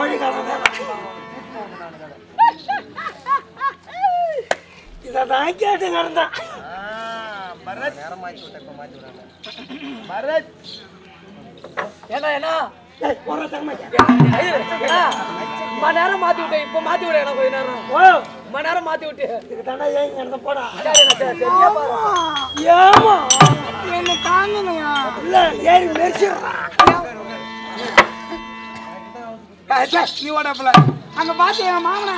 கோழி காலம் இதான் கேட்டு நடந்தான். நேரம் மாத்தி விட்டு இப்ப மாத்தி விட எனக்கு கொஞ்ச நேரம் நேரம் மாத்தி விட்டு போடா ஏமா என்ன தாங்கலையா இல்ல ஏறி மெரிச்சு நீ ஓடப்பல அங்க பாத்து என் மாமனா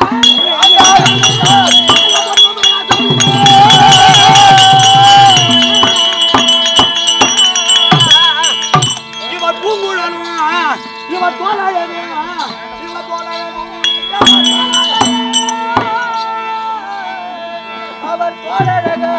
இவன் பூங்குழலுமா இவன் தோலாயமா இவன் தோலாயமா அவர் தோழரகா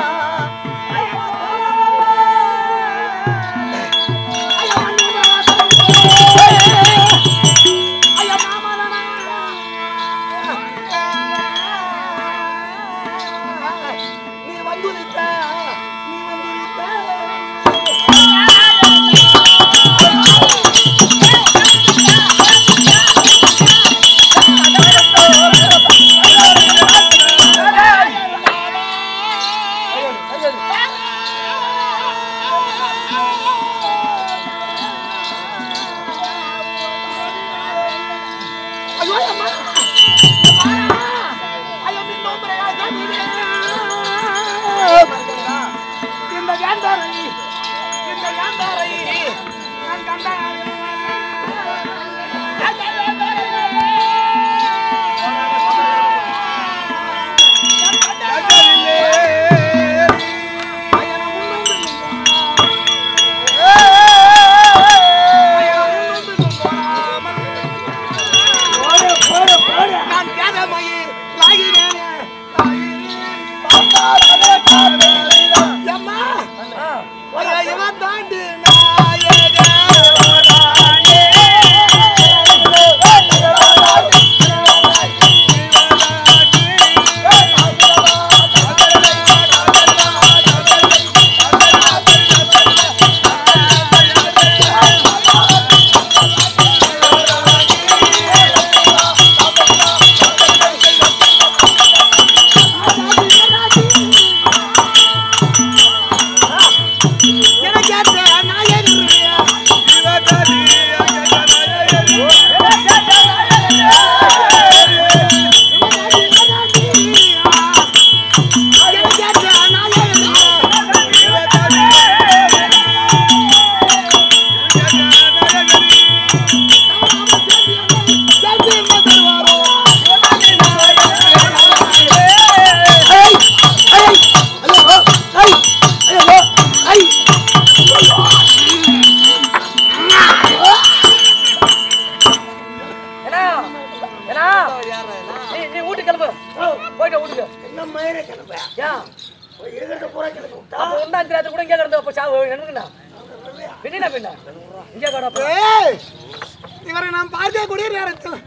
இவரை நான் பார்த்தே கூட நேரத்தில்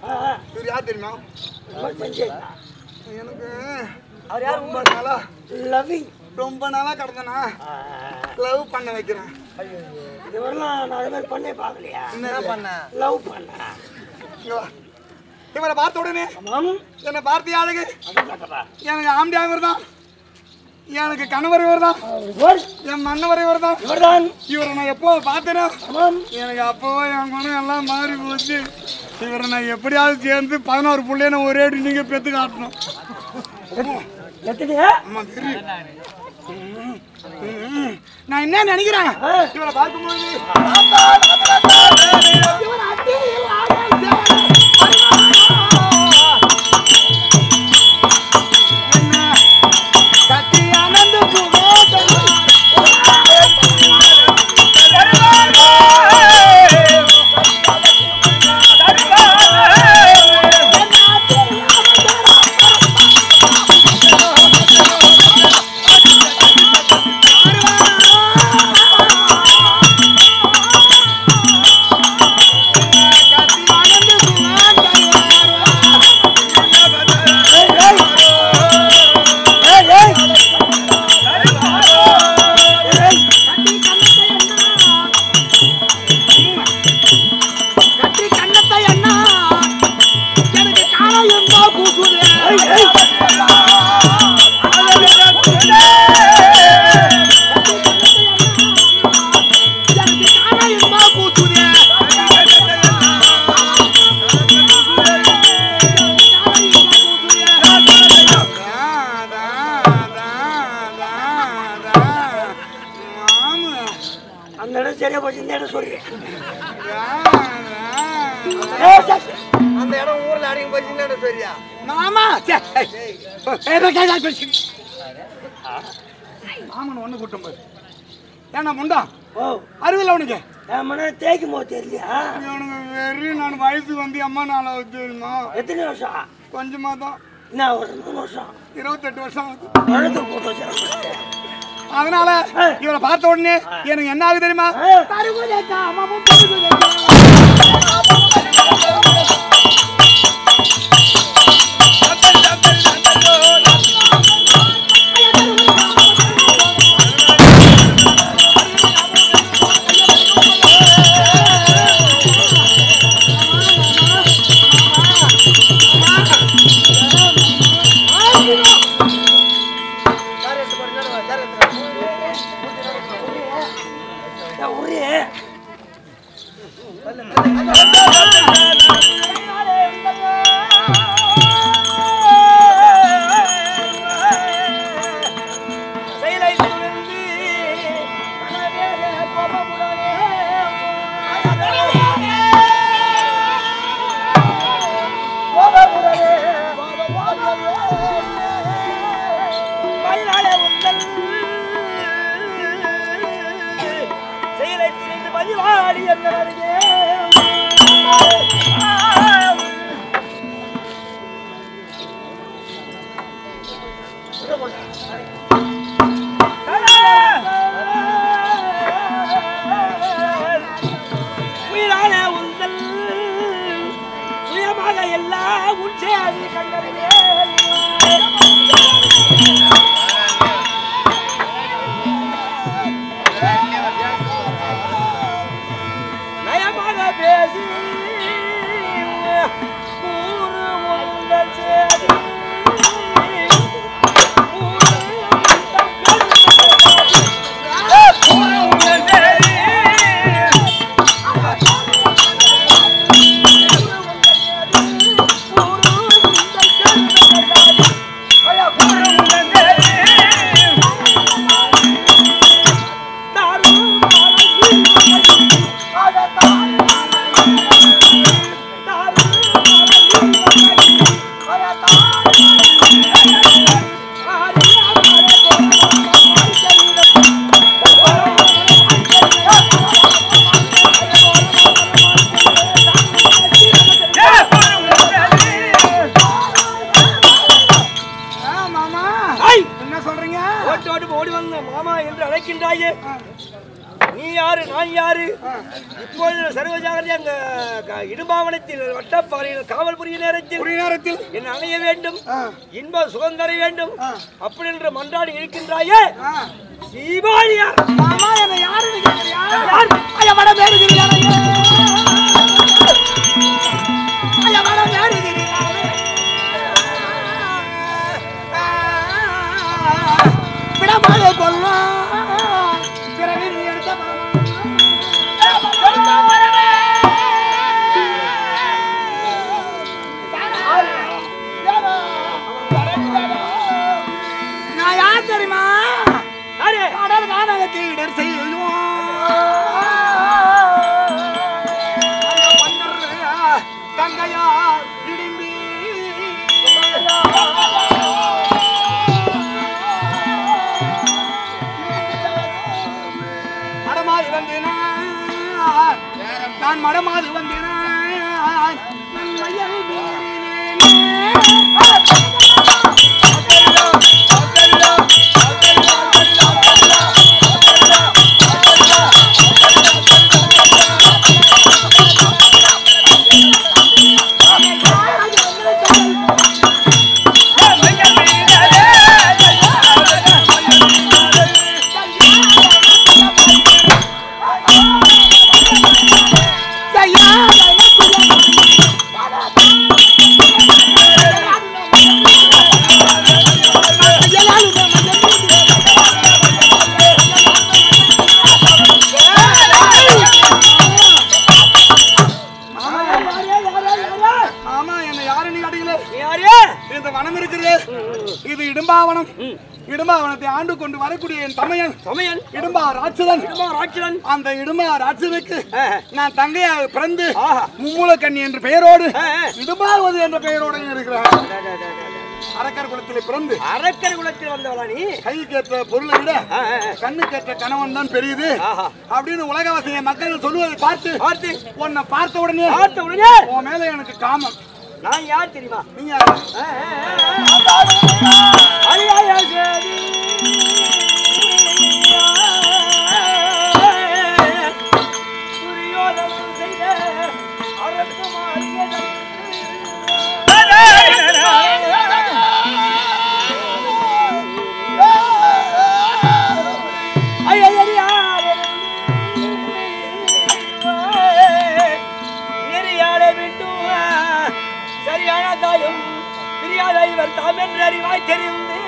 இவர் யார் தெரியுமா எனக்கு அவர் யார் ரொம்ப நாளா லவ்விங் ரொம்ப நாளா கடந்தனா லவ் பண்ண வைக்கிறேன் இதுவரெல்லாம் நான் அது மாதிரி பண்ணே பார்க்கலையா என்ன பண்ண லவ் பண்ண இவரை பார்த்த உடனே என்னை பார்த்தியா அழகு எனக்கு ஆம்டியாவர் தான் எனக்கு கணவர் இவர் தான் என் மன்னவர் இவர் தான் இவரை நான் எப்போ பார்த்தேனோ எனக்கு அப்போவே என் குணம் எல்லாம் மாறி போச்சு இவரை நான் எப்படியாவது சேர்ந்து 11 பிள்ளைய நான் ஒரே அடி நீங்க பெத்து காட்டணும் நான் என்ன நினைக்கிறேன் இவரை பார்க்கும்போது ஒரு அந்த இடம் ஊர்ல அடிக்க போச்சுன்னு சரியா மாமா மாமன் ஒண்ணு கூட்டம் போது ஏன்னா முண்டா ஓ அறிவில்லை உனக்கு என் மன தேய்க்கும் போது தெரியலையா இவனுக்கு வெறும் நான் வயசு வந்து அம்மா நாளாவது தெரியுமா எத்தனை வருஷம் கொஞ்சமா தான் என்ன ஒரு 3 வருஷம் 28 வருஷம் ஆகுது. பழத்துக்கு போட்டு வச்சிருக்கேன் அதனால இவரை பார்த்த உடனே எனக்கு என்ன ஆகுது தெரியுமா இடும்பாவனத்தில் வட்டப்பாறையில் காவல் புரிய நேரத்தில் என்ன அணைய வேண்டும் இன்ப சுதந்திர வேண்டும் அப்படி என்று மன்றாடி இருக்கின்றாயே தீபாவளியா மாமா என்ன யாரு விடமாலை கொள்ளலாம் பிறகு நீ எடுத்த நான் யார் தெரியுமா கடல் காணகத்தை இடர் செய்வோம் கங்கையா இடிம்பி மடமாறி வந்தேன் நான் மடமாறி வந்தேன் நன் மையல் இடும்பாவனத்தை ஆண்டு கொண்டு வரக்கூடிய என் தமையன் இடும்பா ராட்சதன் அந்த இடும்பா ராட்சதனுக்கு நான் தங்கையாக பிறந்து மும்மூலக்கண்ணி என்ற பெயரோடு இடும்பாவது என்ற பெயரோடு இருக்கிறான். அரக்கர் குலத்தில் பிறந்து அரக்கர் குலத்தில் வந்தவளா நீ? கைக்கேற்ற பொருளை விட கண்ணுக்கேற்ற கணவன் தான் பெரியது அப்படின்னு உலகவாசிய மக்கள் சொல்லுவதை பார்த்து உன்னை பார்த்த உடனே உன் மேல எனக்கு காமம். நான் யார் தெரியுமா? நீங்க இவர் தாம் என்று அறிவாய் தெரிந்து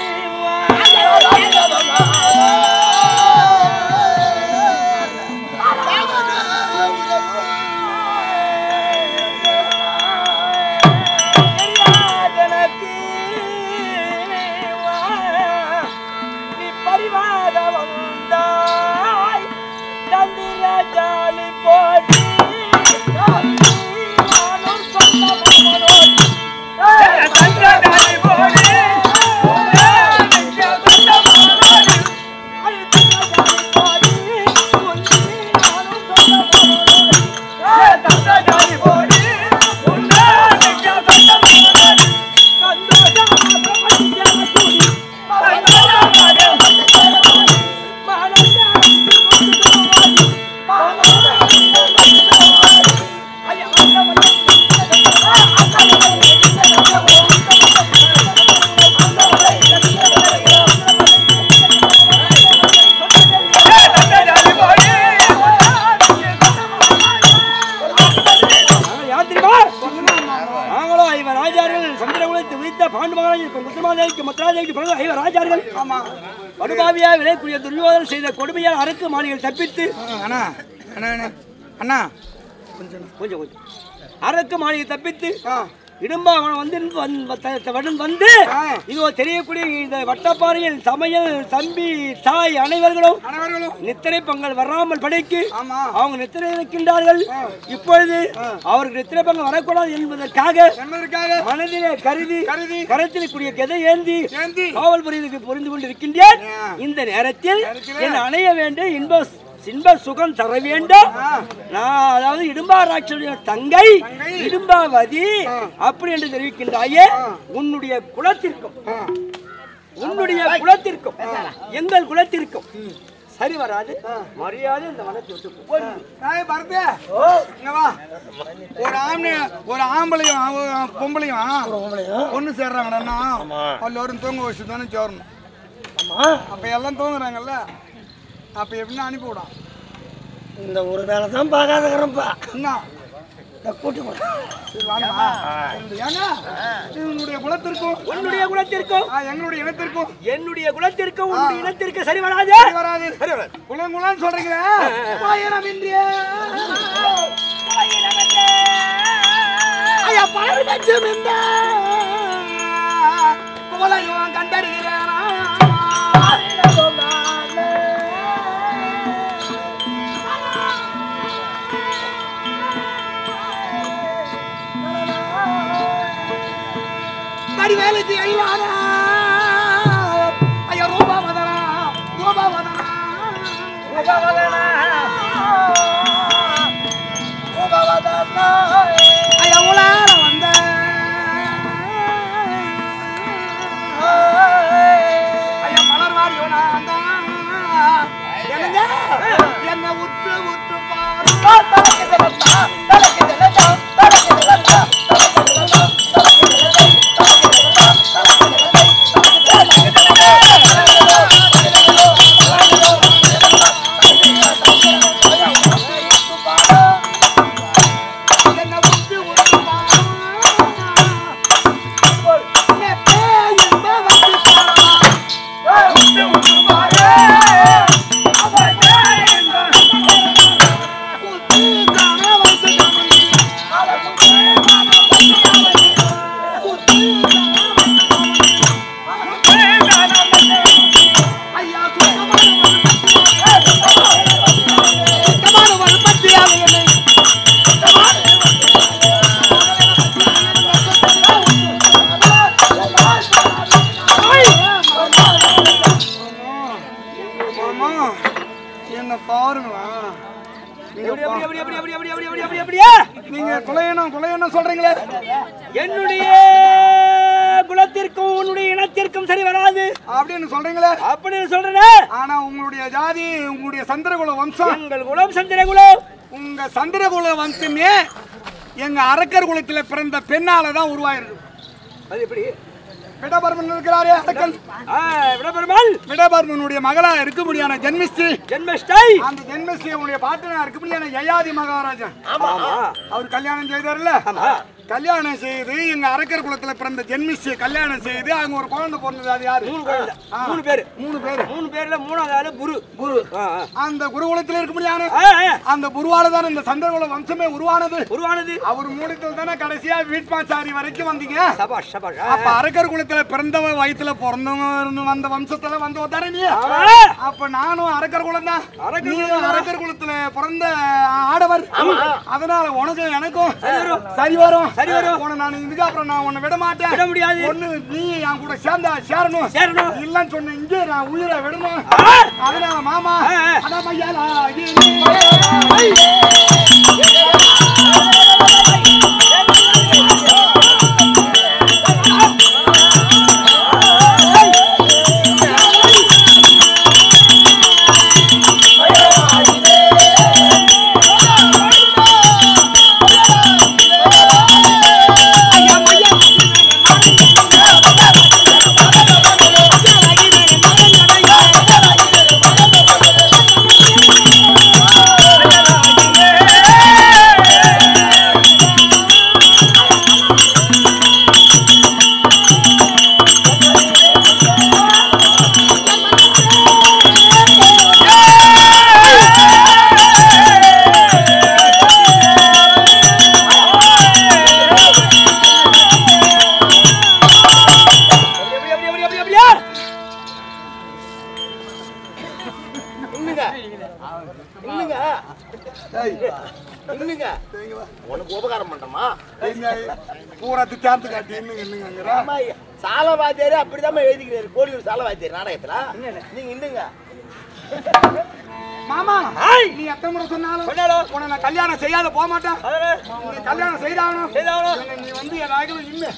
பரிவாத வந்தாய் தந்திராஜாலி போட்டி துரியோதனன் செய்த கொடுமையால் அரக்கு மாளிகையில் தப்பித்து அரக்கு மாளிகை தப்பித்து இடும்பாவனம் வந்து இதோ தெரியக்கூடிய இந்த வட்டப்பாறையில் சமையல் தம்பி தாய் அனைவர்களும் நித்திரை பங்கல் வராமல் படைக்கு அவங்க நித்திரை இருக்கின்றார்கள். இப்பொழுது அவருக்கு நித்திரை பங்கல் வரக்கூடாது என்பதற்காக மனதிலே கருதி கரத்தில் கூடிய கதை ஏந்தி காவல் புரிவதற்கு புரிந்து கொண்டிருக்கின்றேன். இந்த நேரத்தில் என் அணைய வேண்டிய இன்ப சுகம் தர வேண்டும். நான் அதாவது இடும்பா ராட்சனுடைய தங்கை இடும்பாவதி அப்படி என்று தெரிவிக்கின்றாயே. உன்னுடைய குலத்திற்கும் எங்கள் குலத்திற்கும் சரி வராது. மரியாதை இந்த வனத்தை ஒரு ஆம்பளையும் பொம்பளையும் ஒண்ணு சேர்றாங்கடா எல்லாரும் தூங்க வச்சு தானே சேரணும். அப்ப எல்லாம் தூங்குறாங்கல்ல, அப்ப எப்படின்னா அனுப்பிவிடும். இந்த ஒரு வேலை தான் பார்க்காதப்பா என்ன கூட்டி என்னுடைய குலத்திற்கும் எங்களுடைய இனத்திற்கும் உன்னுடைய இனத்திற்கு சரி வராது. குலங்குலான்னு சொல்றீங்க. கண்டறிகிறேன் வேலைக்கு ஐயானா ஐயா ரூபா வதனா ஐயா உலார வந்த ஐயா மலர்வாடியோ நான் என்ன உற்று பாருங்களா நீங்க குலையணும் சொல்றீங்களே. என்னுடைய குலத்திற்கும் உன்னுடைய இனத்திற்கும் சரி வராது அப்படின்னு சொல்றீங்களே. அப்படின்னு சொல்றேன். ஆனா உங்களுடைய ஜாதி, உங்களுடைய சந்திரகுல வம்சம், எங்கள் குலம் சந்திரகுலம். உங்க சந்திரகுல வம்சமே எங்க அரக்கர் குலத்துல பிறந்த பெண்ணாலதான் உருவாயிருக்கு. அது எப்படி? விடபர்மன் இருக்கிறாரே அரக்கன், விடபர்மனுடைய மகளா இருக்க முடியான ஜென்மிஸ்ரீ, அந்த ஜென்மிஸ்ரீ உங்களுடைய பாட்டனா இருக்க முடியான யயாதி மகாராஜா அவர் கல்யாணம் செய்தார்ல. கல்யாணம் செய்து எங்க அரக்கர் குலத்துல பிறந்த ஜென்மிஸ்ரீ கல்யாணம் செய்து அங்க ஒரு குழந்தை பிறந்தது. அது யாரு? மூணு பேர்ல மூணாவது ஆளு குரு. அந்த குருகுலத்துல இருக்க முடியாது. அந்த குருவால தான் இந்த சந்திரகுல வம்சமே உருவானது. அவர் மூலத்தில் தானே கடைசியா வீட்மாச்சாரி வரைக்கும் வந்தீங்க. அப்ப அரக்கர் குலத்துல பிறந்தவ வயிற்றுல பிறந்தவங்க வந்த வம்சத்துல வந்தவ தானே நீ. அப்ப நானும் அரக்கர் குலம் தான். அரக்கர் குலத்துல பிறந்த ஆடவர். அதனால உனக்கு எனக்கும் சரி வரும். நான் இதுக்கப்புறம் நான் உன்னை விட மாட்டேன். விட முடியாது. ஒண்ணு நீ என் கூட சேரணும். இல்லன்னு சொன்ன இங்கே நான் உயிரை விடணும். அதனால மாமா உனக்கு உபகாரம் பண்றமா பூராத்து சேர்த்து காட்டி இன்னுங்க சால வாத்தியாரு அப்படிதான் எழுதிக்கிறாரு. கோழியூர் சால வாத்தியார் நாடகத்துல நீங்க இன்னுங்க மாமா நீ எத்தனை முறை சொன்னாலும் உன்னை நான் கல்யாணம் செய்யாத போக மாட்டேன். நீ கல்யாணம் செய்தாகணும். நீ வந்து என் நாயகம் இல்லை.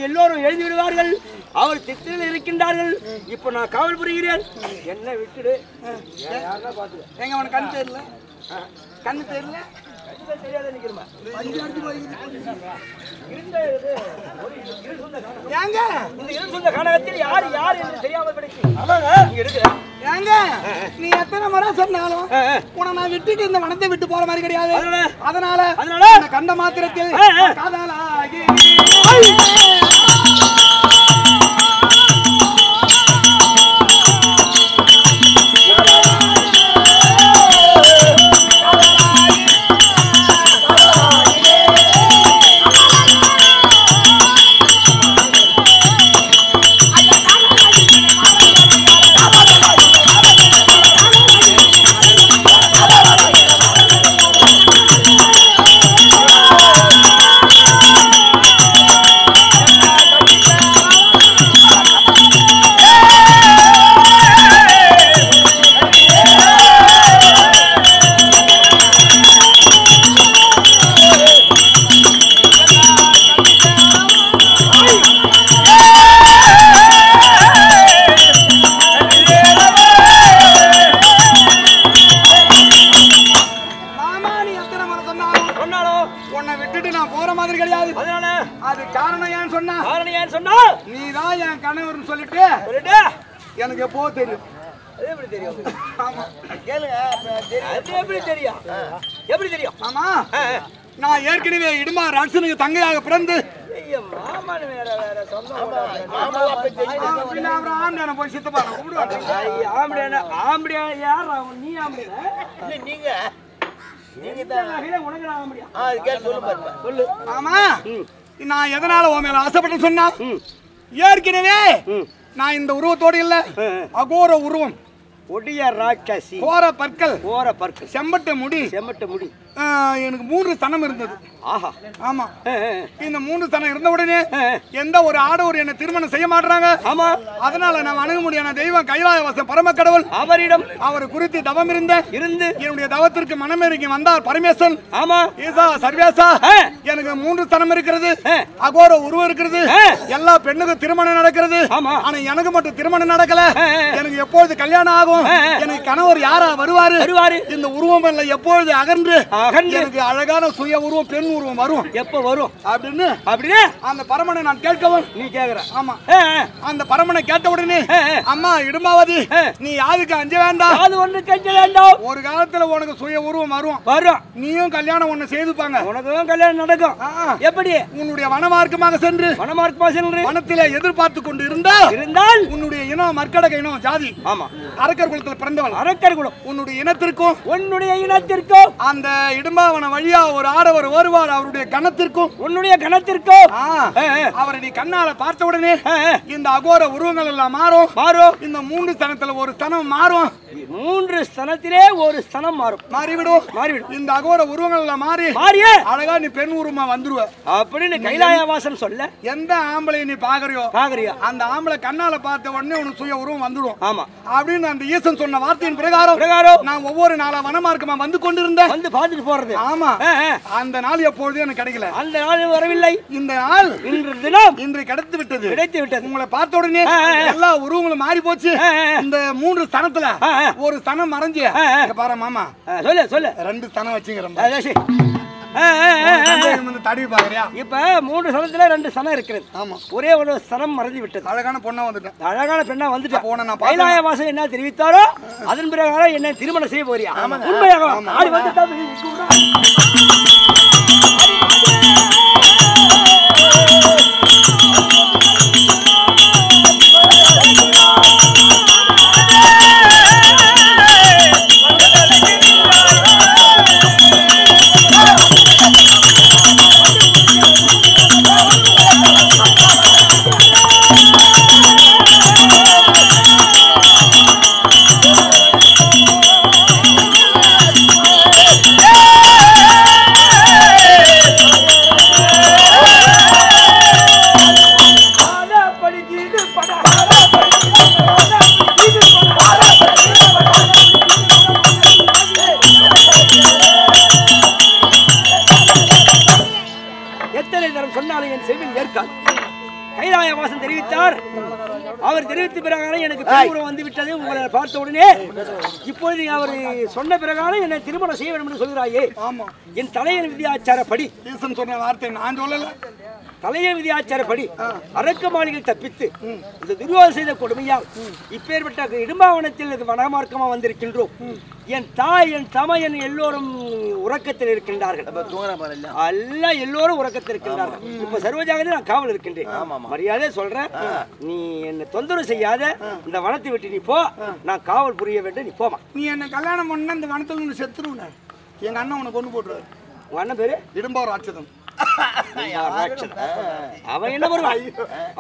எல்லோரும் எழுதி விடுவார்கள். அவர் திட்டில் இருக்கின்றார்கள். இப்ப நான் காவல் புரிகிறேன். என்ன விட்டுடு. எங்க அவன் கண் தெரியல, கண்ணு தெரியல, நீ எத்தனை முறை சொன்னாலும் உன நான் விட்டுட்டு இந்த வனத்தை விட்டு போற மாதிரி கிடையாது. அதனால கண்ட மாத்திரத்தில் காதலாகி நீதான் என் கணவர்னு சொல்லிட்டு எனக்கு எப்போ தெரியும். எப்படி தெரியும்? ஆமா கேளுங்க எப்படி தெரியும்? எப்படி தெரியும்? ஆமா நான் ஏற்கனவே இடுமா ராட்சனுக்கு தங்கையாக பிறந்து மாமான்னு வேற வேற சொந்தம் ஆம்டான போய் சித்தப்பா ஆம்படியா ஆம்படியா யார் நீ ஆம்படியா நீங்க உனக்கு ஆம்படியா சொல்லு. ஆமா நான் எதனால உன் மேல ஆசைப்பட்டு சொன்னா ஏற்கனவே நான் இந்த உருவத்தோடு இல்ல அகோர உருவம் ஒடிய ராட்சசி கோர பற்கள் செம்பட்ட முடி எனக்கு 3 ஸ்தனம் இருந்தது. ஆஹா ஆமா இந்த 3 ஸ்தனம் இருந்த உடனே எந்த ஒரு ஆடவர் என்ன திருமணம் செய்ய மாட்டாங்க. ஆமா அதனால நான் அணுக முடியாத தெய்வம் கைலாயவாசம் பரம கடவுள் அவரிடம் அவர் குறித்து தவம் இருந்து என்னுடைய தவத்திற்கு மனமேறி வந்தார் பரமேஸ்வரன். ஆமா ஈசா சர்வேசா எனக்கு 3 ஸ்தனம் இருக்கிறது, அகோர உருவம் இருக்கிறது, எல்லா பெண்ணுக்கும் திருமணம் நடக்கிறது. ஆனா எனக்கு மட்டும் திருமணம் நடக்கல. எனக்கு எப்பொழுது கல்யாணம் ஆகும், எனக்கு கணவர் யாரா வருவாரு, இந்த உருவம் எல்லாம் எப்பொழுது அகன்று எனக்கு அழகான சுய உருவம் பெண் உருவம் வரும், எப்ப வரும் அப்படின்னு அந்த பரமனை நான் கேட்கவும் நீ கேக்குற. ஆமா அந்த பரமனை கேட்ட உடனே அம்மா இடுமாவதி நீ யாருக்கு அஞ்ச வேண்டாம், அது ஒண்ணு கஞ்ச வேண்டாம். ஒரு காலத்துல உனக்கு சுய உருவம் வரும், நீயும் கல்யாணம் ஒண்ணு செய்துப்பாங்க, உனக்கும் கல்யாணம் நடக்கும். எப்படி உன்னுடைய வனமார்க்கமாக சென்று வனத்திலே எதிர்பார்த்து கொண்டு இருந்தால் உன்னுடைய இனம் மர்க்கடக இனம் ஜாதி. ஆமா அரக்கர் குலத்தில் பிறந்தவள், அரக்கர் குலம். உன்னுடைய இனத்திற்கும் அந்த இடும்பாவன வழியா ஒரு ஆடவர் வருவார், அவருடைய கணத்திற்கும் உன்னுடைய கணத்திற்கும் அவரை நீ கண்ணால பார்த்த உடனே இந்த அகோர உருவங்கள் எல்லாம் மாறும். இந்த 3 ஸ்தனத்துல ஒரு ஸ்தனம் மாறும், 3 ஸ்தனத்திலே ஒரு ஸ்தனம் மாறிவிடும். இந்த அகோர உருவங்கள் எல்லாம் மாறி அழகா நீ பெண் உருவமா வந்துருவ அப்படின்னு கைலாயவாசன் சொல்ல எந்த ஆம்பளை நீ பாக்குறியோ அந்த ஆம்பளை கண்ணால பார்த்த உடனே உனக்கு சுய உருவம் வந்துடும். ஆமா அப்படின்னு அந்த ஈசன் சொன்ன வார்த்தையின் பிரகாரம் நான் ஒவ்வொரு நாளா வனமார்க்கமா வந்து கொண்டிருந்தேன், வந்து பார்த்துட்டு போறது. ஆமா அந்த நாள் எப்பொழுதும் எனக்கு கிடைக்கல, அந்த நாள் வரவில்லை. இந்த நாள் இன்று கிடைத்து விட்டது. உங்களை பார்த்த உடனே எல்லா உருவங்களும் மாறி போச்சு. இந்த 3 ஸ்தனத்துல ஒரு ஸ்தனம் மறைஞ்சு பாரு மாமா சொல்லு 2 ஸ்தனம் வச்சுக்கிறேன் தடவி பாக்குறியா? இப்ப 3 ஸ்தனத்துல 2 ஸ்தனம் இருக்கிறது. ஆமா ஒரே ஒரு ஸ்தனம் மறைஞ்சு விட்டது. அழகான பொண்ணா வந்துட்டேன், அழகான பெண்ணா வந்துட்டேன். போன நான் கைலாயவாசன் என்ன தெரிவித்தாரோ அதன் பிறகு என்ன திருமணம் செய்ய போறியா? உண்மையாக ஆடி வந்துட்டா கைலாயவாசன் தெரிவித்தார். அவர் தெரிவித்த பிரகாரம் எனக்கு பெண்ணுறவு வந்து விட்டது. உங்களை பார்த்த உடனே இப்பொழுது அவர் சொன்ன பிரகாரம் என்னை திருமணம் செய்ய வேண்டும் என்று சொல்கிறாயே. ஆமா என் தலையின் விதியாச்சாரப்படி சொன்ன வார்த்தை நான் சொல்லல. தலையின் விதியாச்சாரப்படி அரக்க மாளிகை தப்பித்து இந்த துர்வாதம் செய்த கொடுமையால் இப்பேற்பட்ட இடும்பாவனத்தில் வனமார்க்கமா வந்திருக்கின்றோம். என் தாய் என் தமையன் எல்லோரும் உறக்கத்தில் இருக்கின்றார்கள். எல்லோரும் உறக்கத்தில் இருக்கின்றார்கள். இப்ப சர்வஜாகத்தில் நான் காவல் இருக்கின்றேன். மரியாதை சொல்றேன், நீ என்ன தொந்தரவு செய்யாத, இந்த வனத்தை விட்டு நீ போ. நான் காவல் புரிய வேண்டும், நீ போமா. நீ என்ன கல்யாணம் பண்ண இந்த வனத்துல செத்துருவ. எங்க அண்ணன் உனக்கு கொண்டு போட்டுருவாரு. உங்க அண்ணன் பேரு இடும்பாவூர் ராட்சதன். அவன் என்ன வருவான்?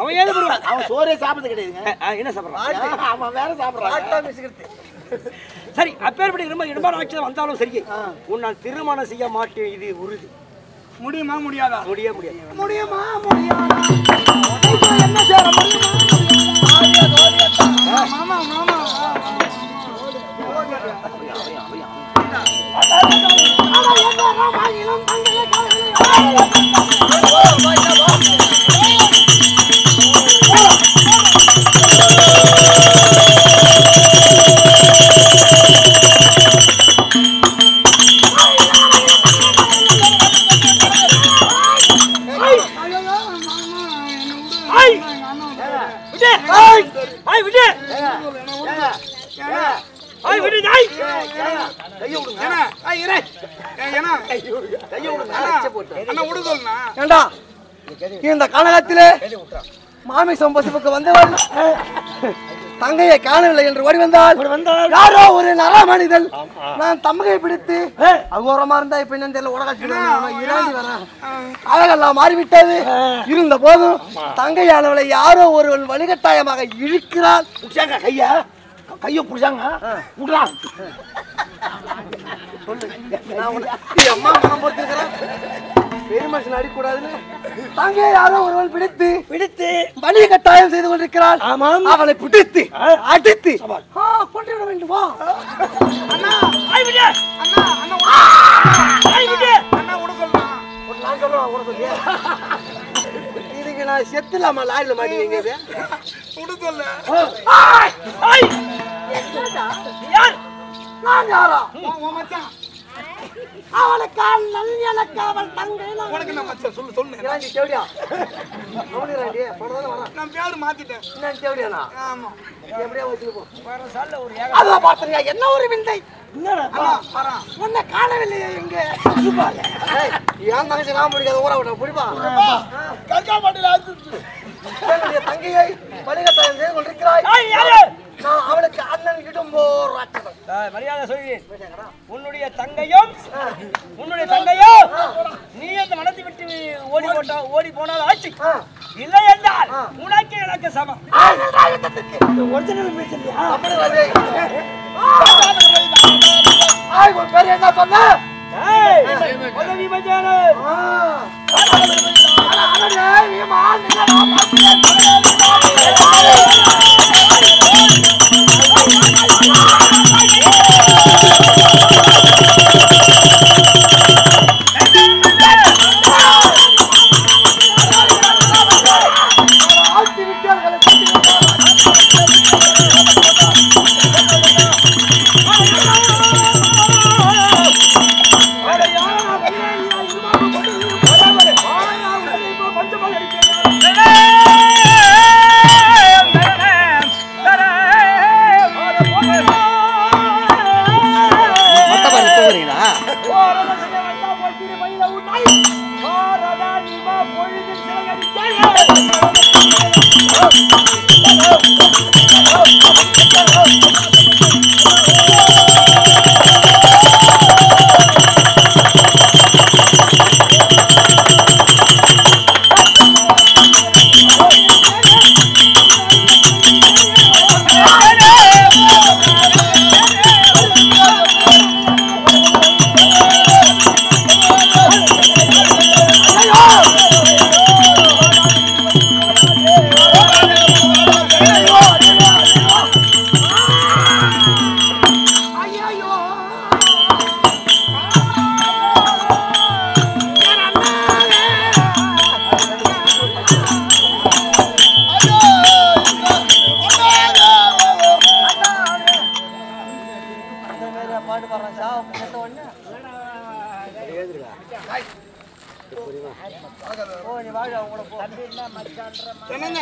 அவன் ஏது வருவான்? அவன் சோறே சாப்பிடுறது கிடையாதுங்க. என்ன சாப்பிடுறான்? அவன் வேற சாப்பிடுறான். சரி அப்பேற்படி இடும்பாவூர் ராட்சதன் வந்தாலும் சரி, உன்னால் திருமணம் செய்ய மாட்டேன், இது உறுதி. முடியுமா முடியாதா? முடியுமா முடியாதா? என்ன செய்ய முடியுமா? மாமா மாமா இந்த கனகத்திலே மாமி சம்பசிப்புக்கு வந்தவன் தங்கையை காணவில்லை என்று ஓடி வந்தால் யாரோ ஒரு நர மனிதன் நான் தம்மையை பிடித்து அகோரமா இருந்தா இப்ப என்ன தெரியல உலகாட்சி வரேன் அழகெல்லாம் மாறிவிட்டது. இருந்த போதும் தங்கை அளவுல யாரோ ஒருவன் வழிகட்டாயமாக இழுக்கிறாள். கையா கையை புடிச்சாங்க அம்மா மனம் பொறுத்துக்கிறேன் பெருமனுஷன் அடிக்கூடாதுன்னு தங்கை யாரோ ஒருவன் பிடித்து வழி கட்டாயம் செய்து கொண்டிருக்கிறாள். அவளை பிடித்து அடித்து கொண்டு விட வேண்டுமா? இதுக்கு நான் செத்துலாமா லாரில மாட்டீங்க நான் யாரா அவளை கால் எனக்கு அவள் தங்கை உனக்கு நான் மச்சான் சொல்லு சொல்லு தேவடியா அவனே நான் பேரு மாத்திட்டேன் என்ன தேவடியானா ஆமா எப்படியா வச்சுட்டு போ வர சால்ல ஒரு அதான் பாத்துங்க என்ன ஒரு விந்தை உன்னை காணவில்லையே எங்க ஏன் தங்கச்சி நான் பிடிக்காத ஊரா விட்ட பிடிப்பா என்னுடைய தங்கையை வழிகட்டாயம் செய்து கொண்டிருக்கிறாய். நான் அவளுக்கு அண்ணன் இடும்போ மரியாதை சொல்கிறேன். உன்னுடைய தங்கையும் நீ அந்த மனத்தை விட்டு ஓடி போனால் ஆச்சு இல்லை என்றால் உனக்கு எனக்கு சமம். பேர் என்ன சொன்ன? என்னங்க